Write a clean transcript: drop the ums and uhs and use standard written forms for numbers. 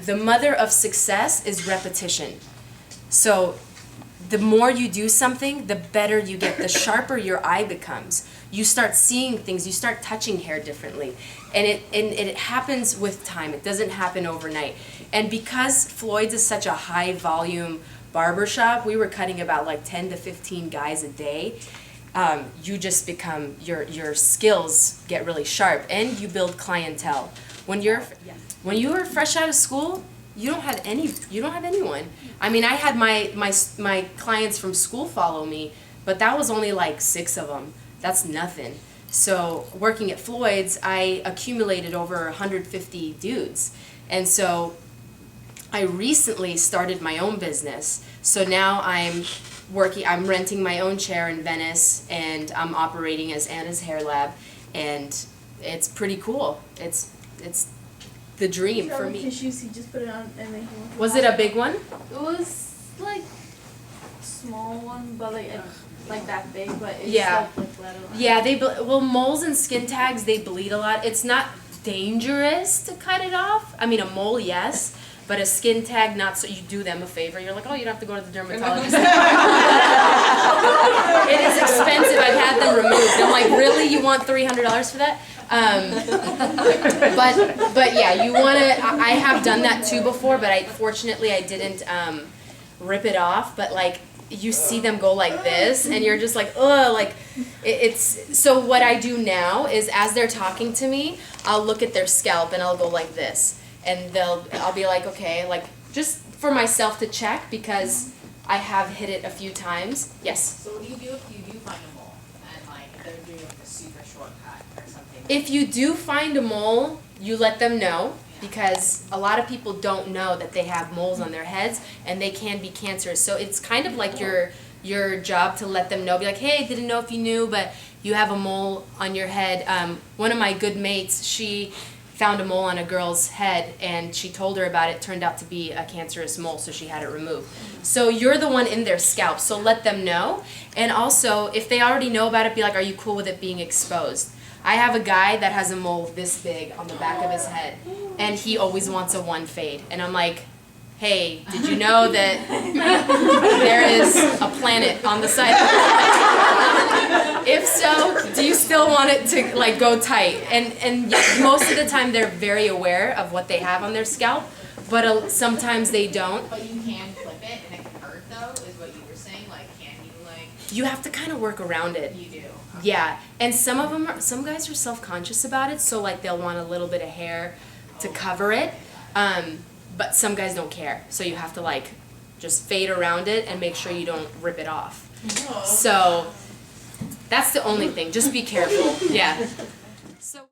the mother of success is repetition. So the more you do something, the better you get, the sharper your eye becomes. You start seeing things, you start touching hair differently. And it happens with time. It doesn't happen overnight. And because Floyd's is such a high volume barbershop, we were cutting about like 10 to 15 guys a day. You just become, your skills get really sharp and you build clientele. When you are fresh out of school, you don't have anyone. I mean, I had my clients from school follow me, but that was only like 6 of them. That's nothing. So working at Floyd's, I accumulated over 150 dudes. And so I recently started my own business. So now I'm renting my own chair in Venice, and I'm operating as Anna's Hair Lab, and it's pretty cool. It's the dream for me. Tissues, he just put it on and then Was it a big one? It was like a small one, but like that big, but it's Yeah. like bled a lot. Yeah, well, moles and skin tags, they bleed a lot. It's not dangerous to cut it off. I mean, a mole, yes, but a skin tag, not so. You do them a favor. You're like, oh, you don't have to go to the dermatologist. It is expensive. I've had them removed. I'm like, really? You want $300 for that? But yeah, you want to. I have done that too before, but fortunately I didn't rip it off. But like, you see them go like this, and you're just like, ugh, like it's. So what I do now is, as they're talking to me, I'll look at their scalp and I'll go like this, and I'll be like, okay, like just for myself to check, because I have hit it a few times. Yes. So what do you do if you do find a mole and like they're doing like a super shortcut or something? If you do find a mole, you let them know, because a lot of people don't know that they have moles on their heads, and they can be cancerous. So it's kind of like your job to let them know. Be like, hey, didn't know if you knew, but you have a mole on your head. One of my good mates, she found a mole on a girl's head, and she told her about it. Turned out to be a cancerous mole, so she had it removed. So you're the one in their scalp, so let them know. And also, if they already know about it, be like, are you cool with it being exposed? I have a guy that has a mole this big on the back of his head, and he always wants a 1 fade. And I'm like, hey, did you know that there is a planet on the side of the planet? If so, do you still want it to like go tight? And most of the time they're very aware of what they have on their scalp, but sometimes they don't. But you can clip it and it can hurt though, is what you were saying. Like, can you like? You have to kind of work around it. You do. Yeah, and some guys are self-conscious about it, so like they'll want a little bit of hair to cover it, but some guys don't care, so you have to like just fade around it and make sure you don't rip it off. So that's the only thing, just be careful. Yeah. So